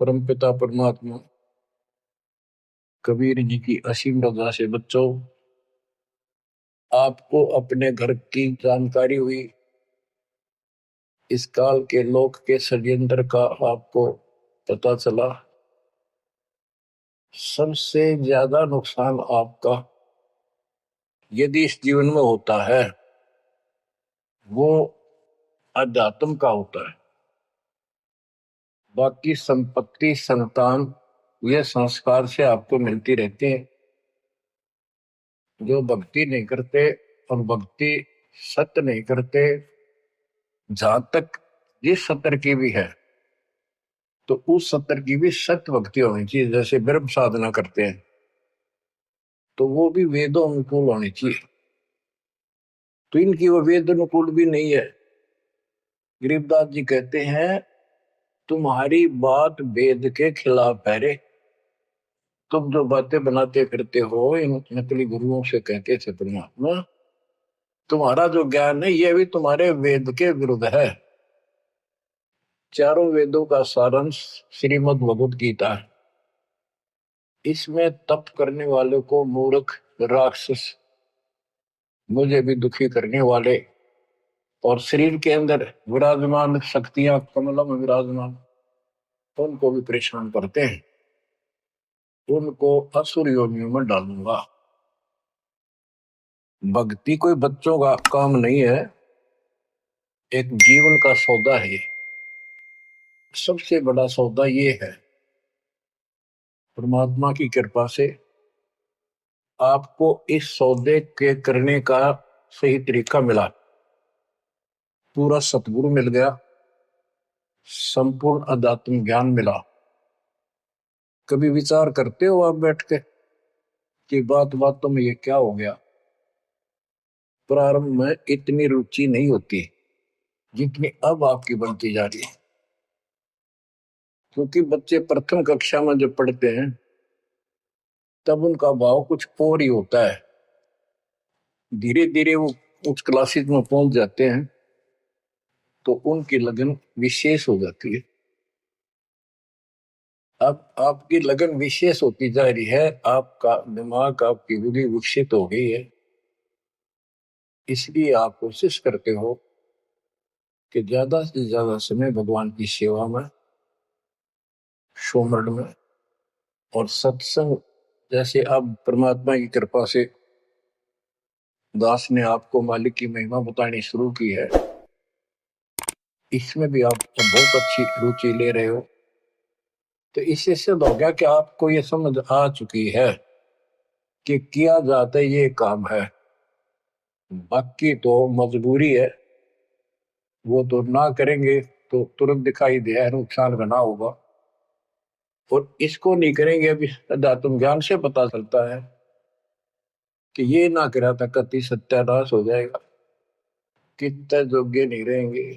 परमपिता परमात्मा कबीर जी की असीम रजा से बच्चों, आपको अपने घर की जानकारी हुई, इस काल के लोक के षड्यंत्र का आपको पता चला। सबसे ज्यादा नुकसान आपका यदि इस जीवन में होता है वो अध्यात्म का होता है। बाकी संपत्ति, संतान, ये संस्कार से आपको मिलती रहती है। जो भक्ति नहीं करते और भक्ति सत्य नहीं करते, जहां तक जिस सत्र की भी है तो उस सत्र की भी सत्य भक्ति होनी चाहिए। जैसे ब्रह्म साधना करते हैं तो वो भी वेदों अनुकूल होनी चाहिए, तो इनकी वो वेद अनुकूल भी नहीं है। गरीबदास जी कहते हैं तुम्हारी बात वेद के खिलाफ है रे। तुम जो बातें बनाते करते हो इन नकली गुरुओं से कहते थे परमात्मा, तुम्हारा जो ज्ञान है ये भी तुम्हारे वेद के विरुद्ध है। चारों वेदों का सारांश श्रीमद् भगवद गीता है। इसमें तप करने वाले को मूर्ख, राक्षस, मुझे भी दुखी करने वाले और शरीर के अंदर विराजमान शक्तियां कमलों में विराजमान, उनको भी परेशान करते हैं। उनको असुर योनियों में डालूंगा। भक्ति कोई बच्चों का काम नहीं है, एक जीवन का सौदा है। सबसे बड़ा सौदा ये है, परमात्मा की कृपा से आपको इस सौदे के करने का सही तरीका मिला। पूरा सतगुरु मिल गया, संपूर्ण अध्यात्म ज्ञान मिला। कभी विचार करते हो आप बैठ के कि बातों में ये क्या हो गया? प्रारंभ में इतनी रुचि नहीं होती जितनी अब आपकी बनती जा रही है। क्योंकि बच्चे प्रथम कक्षा में जब पढ़ते हैं तब उनका भाव कुछ और ही होता है। धीरे धीरे वो उच्च क्लासेस में पहुंच जाते हैं तो उनकी लगन विशेष हो जाती है। अब आपकी लगन विशेष होती जा रही है, आपका दिमाग, आपकी बुद्धि विकसित हो गई है। इसलिए आप कोशिश करते हो कि ज्यादा से ज्यादा समय भगवान की सेवा में, सुमरण में और सत्संग। जैसे अब परमात्मा की कृपा से दास ने आपको मालिक की महिमा बतानी शुरू की है, इसमें भी आप बहुत अच्छी रुचि ले रहे हो। तो इससे सिद्ध हो गया कि आपको ये समझ आ चुकी है कि किया जाता ये काम है। बाकी तो मजबूरी है, वो तो ना करेंगे तो तुरंत दिखाई दिया नुकसान बना होगा, और इसको नहीं करेंगे अभी अध्यात्म ज्ञान से पता चलता है कि ये ना करा था कति सत्यानाश हो जाएगा, कितने योग्य नहीं रहेंगे।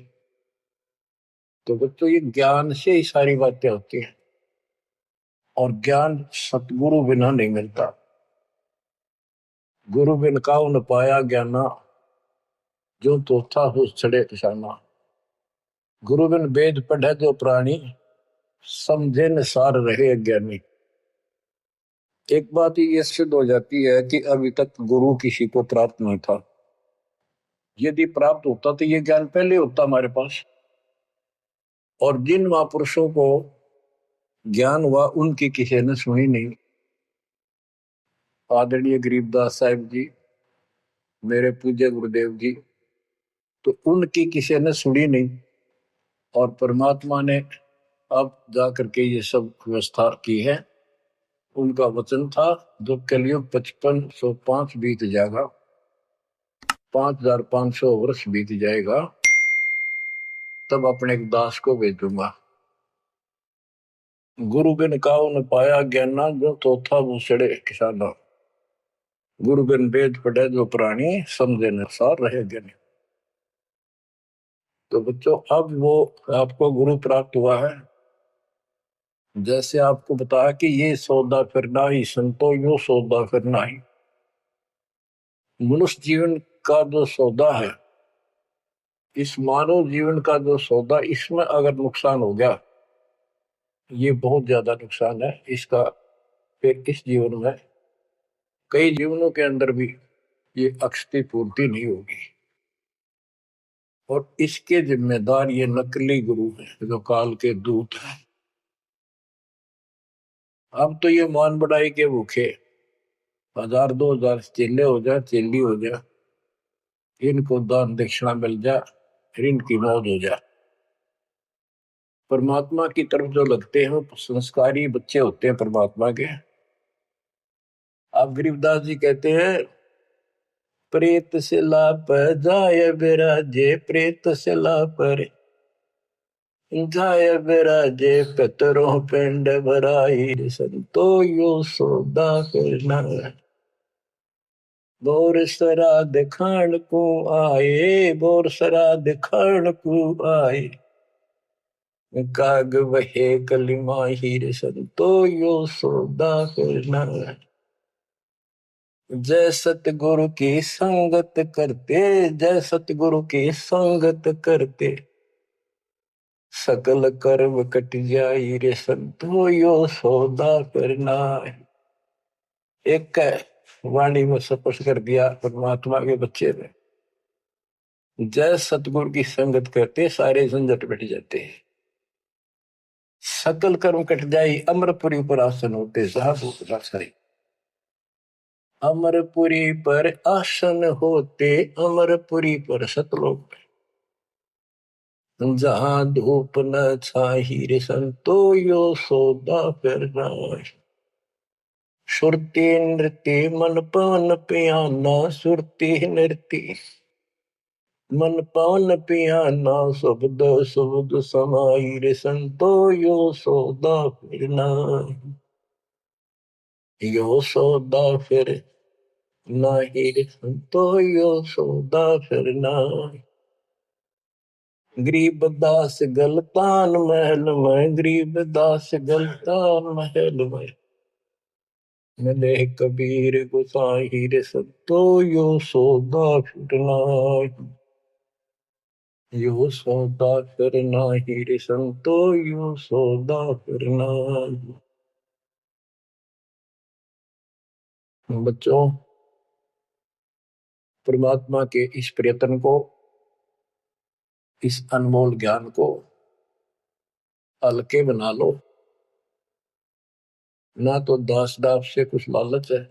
तो बच्चों ये ज्ञान से ही सारी बातें होती हैं, और ज्ञान सतगुरु बिना नहीं मिलता। गुरु बिन काहु न पाया ज्ञाना, जो तो था हो छड़े किसाना। गुरु बिन वेद पढ़े जो प्राणी, समझे न सार रहे अज्ञानी। एक बात ये सिद्ध हो जाती है कि अभी तक गुरु किसी को प्राप्त नहीं था। यदि प्राप्त होता तो ये ज्ञान पहले होता हमारे पास। और जिन महापुरुषों को ज्ञान हुआ उनकी किसी ने सुनी नहीं। आदरणीय गरीबदास साहिब जी, मेरे पूज्य गुरुदेव जी, तो उनकी किसी ने सुनी नहीं। और परमात्मा ने अब जाकर के ये सब व्यवस्था की है। उनका वचन था जो कलयुग 5505 बीत जाएगा, 5500 वर्ष बीत जाएगा, तब अपने एक दास को भेजूंगा। गुरु बिन काहु न पाया ज्ञाना, जो तो था वो सड़े किसाना। गुरु बिन वेद पढ़े जो प्राणी, समझे न सार रहे ज्ञानी। तो बच्चों अब वो आपको गुरु प्राप्त हुआ है। जैसे आपको बताया कि ये सौदा फिरना ही संतो, यो सौदा फिरना ही। मनुष्य जीवन का जो सौदा है, इस मानव जीवन का जो सौदा, इसमें अगर नुकसान हो गया, ये बहुत ज्यादा नुकसान है इसका। फिर इस जीवन में कई जीवनों के अंदर भी ये अक्षति पूर्ति नहीं होगी। और इसके जिम्मेदार ये नकली गुरु हैं जो काल के दूत हैं। अब तो ये मान बढ़ाई के भूखे 1000 2000 चेले हो जाए, चेली हो जाए, इनको दान दक्षिणा मिल जाए, फिर इनकी मौज हो जाए। परमात्मा की तरफ जो लगते हैं वो संस्कारी बच्चे होते हैं परमात्मा के। अब गरीबदास जी कहते हैं, प्रेत से लाप जाय बिराजे, प्रेत से लाप जाय बिराजे, पितरों पिंड भराई, संतो यो सौदा करना। बोर श्राद्ध खान को आए, बोर श्राद्ध खान को आए, काग वहे कलिमा हीर, संतो यो सौदा करना। जय सतगुरु की संगत करते, जय सतगुरु की संगत करते, सकल कर्म कट जाई रे, संतो यो सौदा करना। एक वाणी में स्पष्ट कर दिया परमात्मा के बच्चे ने, जय सतगुरु की संगत करते सारे झंझट मिट जाते हैं, सकल कर्म कट जाई, अमरपुरी पर आसन होते साहब। अमरपुरी पर आसन होते, अमरपुरी पर सतलोक, जहां धूप न छाही रे, संतो यो सौदा करना। सुरती नृत्य मन पवन पियाना, सुरती नृत्य मन पवन पियाना, शब्द शब्द समाई रे, संतो यो सौदा फिरना। यो सौदा फिर नाही रे, संतो यो सौदा फिरना। गरीब दास गलतान महल में, गरीब दास गलतान महल में, मिले कबीर गुसाई रे, संतो यो सौदा फिरना। यो सौदा करना ही रे, संतो यो सौदा करना। बच्चों, परमात्मा के इस प्रयत्न को, इस अनमोल ज्ञान को हल्के बना लो। ना तो दास दास से कुछ लालच है,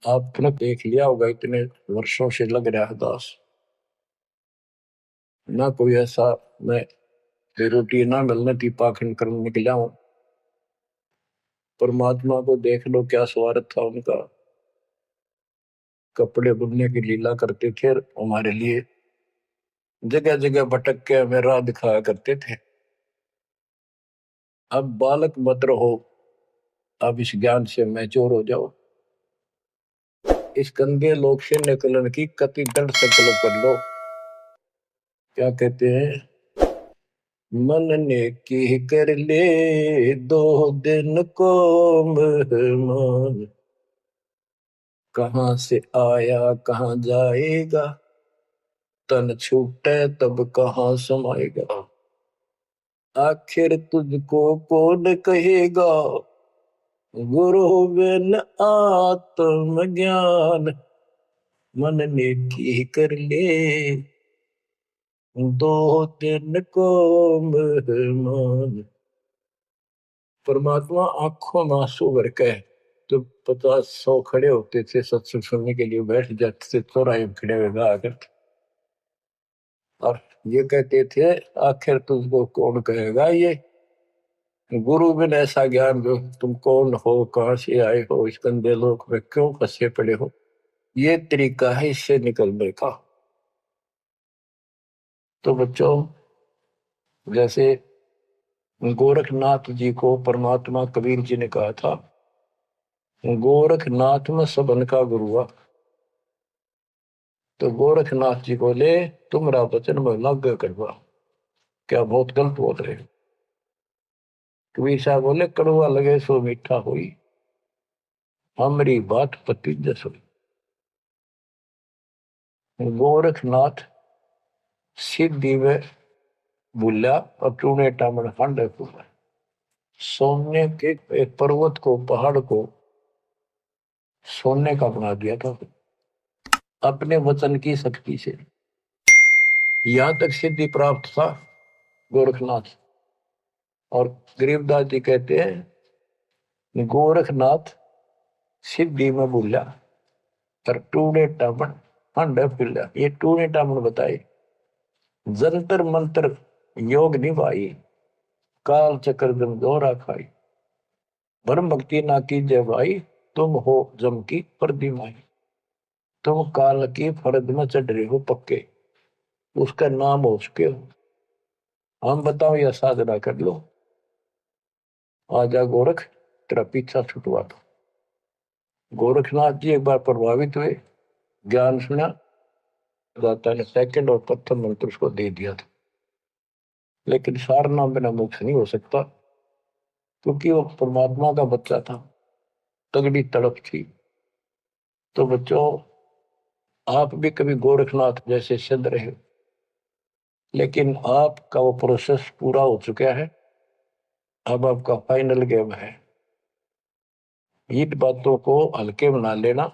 आपने देख लिया होगा इतने वर्षों से लग रहा है दास। ना कोई ऐसा मैं रोटी ना मिलने की पाखंड करने निकला हूं। परमात्मा को देख लो क्या स्वार्थ था उनका। कपड़े बुनने की लीला करते थे हमारे लिए, जगह जगह भटक के हमें राह दिखाया करते थे। अब बालक मत रहो, अब इस ज्ञान से मैच्योर हो जाओ। इस गंदे लोक से निकलने की कति दृढ़ संकल्प कर लो। क्या कहते हैं, मन ने की कर ले 2 दिन को मेहमान, कहां से आया कहां जाएगा, तन छूटे तब कहां समाएगा। आखिर तुझको कौन कहेगा, गुरु बिन आत्म ज्ञान, मन ने की कर ले 2 दिन को मेहमान। परमात्मा आंखों में आंसू भर के तो 50 100 खड़े होते थे सत्संग सुनने के लिए, बैठ जाते थे चौराहे में खड़े हुए आकर, और ये कहते थे आखिर तुझको कौन कहेगा, ये गुरु बिन ऐसा ज्ञान जो तुम कौन हो, कहां से आए हो, इस गंदे लोक में क्यों फंसे पड़े हो। ये तरीका है इससे निकलने का। तो बच्चों, जैसे गोरखनाथ जी को परमात्मा कबीर जी ने कहा था, गोरखनाथ में सबन का गुरुआ। तो गोरखनाथ जी को ले तुम्हारा वचन में लग करवा, क्या बहुत गलत बोल रहे हो। कबीर साहब बोले, कड़वा लगे सो मीठा हुई, हमारी बात पति जस हुई। गोरखनाथ सिद्धि में भूला और टूने टामन खंड सोने के एक पर्वत को, पहाड़ को सोने का बना दिया था अपने वचन की शक्ति से। यहां तक सिद्धि प्राप्त था गोरखनाथ। और गरीबदास जी कहते हैं, गोरखनाथ सिद्धि में भूला पर टूणे टामन हंड फिल्ला। ये टूणे टामन बताए, जंतर मंत्र योग निभाई, काल चक्र जम दोहरा खाई, ब्रह्म भक्ति ना कीजिए भाई, तुम हो जम की प्रतिमाई। तुम काल की फर्द में चढ़ रहे हो पक्के, उसका नाम हो चुके हो। हम बताओ या साधना कर लो, आजा गोरख तेरा पीछा छुटवा दो। गोरखनाथ जी एक बार प्रभावित हुए, ज्ञान सुना, दाता ने सेकंड और प्रथम मंत्र उसको दे दिया था। लेकिन सार नाम बिना मोक्ष नहीं हो सकता, क्योंकि वो परमात्मा का बच्चा था, तगड़ी तड़प थी। तो बच्चों, आप भी कभी गोरखनाथ जैसे सिद्ध रहे, लेकिन आपका वो प्रोसेस पूरा हो चुका है। अब आपका फाइनल गेम है। इन बातों को हल्के बना लेना,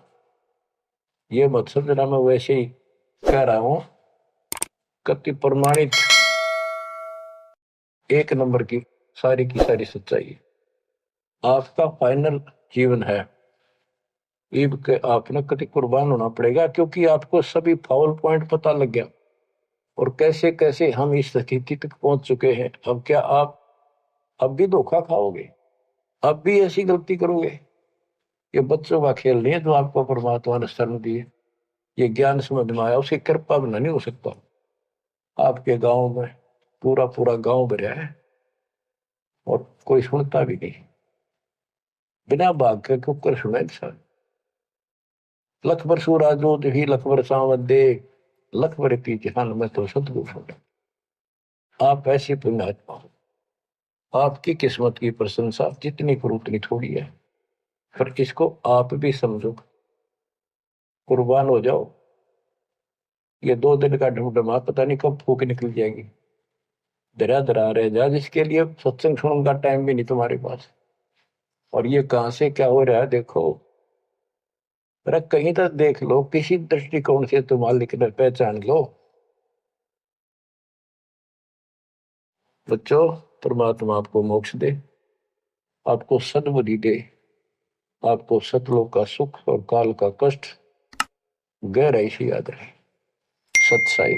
ये मत समझना मैं वैसे ही कह रहा हूं। कति प्रमाणित एक नंबर की सारी सच्चाई आपका फाइनल जीवन है। ईब के आपने कति कुर्बान होना पड़ेगा, क्योंकि आपको सभी फाउल पॉइंट पता लग गया और कैसे कैसे हम इस स्थिति तक पहुंच चुके हैं। अब क्या आप अब भी धोखा खाओगे? अब भी ऐसी गलती करोगे? ये बच्चों का खेल नहीं है जो आपको परमात्मा ने शरण दी है। ये ज्ञान समझ में आया, उसकी कृपा बिना नहीं हो सकता। आपके गांव में पूरा पूरा गांव भरा है और कोई सुनता भी नहीं। बिना भाग के कुकर सुना इंसान। लख बर सूरा जो ही लख बर सावत दे, लख बर की जहान में तो सतगुरु सुन। आप ऐसी पुण्यात्मा हो, आपकी किस्मत की प्रशंसा जितनी करो उतनी थोड़ी है। पर इसको आप भी समझो, कुर्बान हो जाओ। ये 2 दिन का ढूंढमा पता नहीं कब फूक निकल जाएगी। धरा धरा रह जा, जिसके लिए सत्संग सुनने का टाइम भी नहीं तुम्हारे पास। और ये कहां से क्या हो रहा है देखो, अरे कहीं तक देख लो, किसी दृष्टिकोण से तुम मालिक ने पहचान लो। बच्चों, परमात्मा आपको मोक्ष दे, आपको सद्बुद्धि दे, आपको सतलोक का सुख और काल का कष्ट गहराई से याद रहे। सत्साई।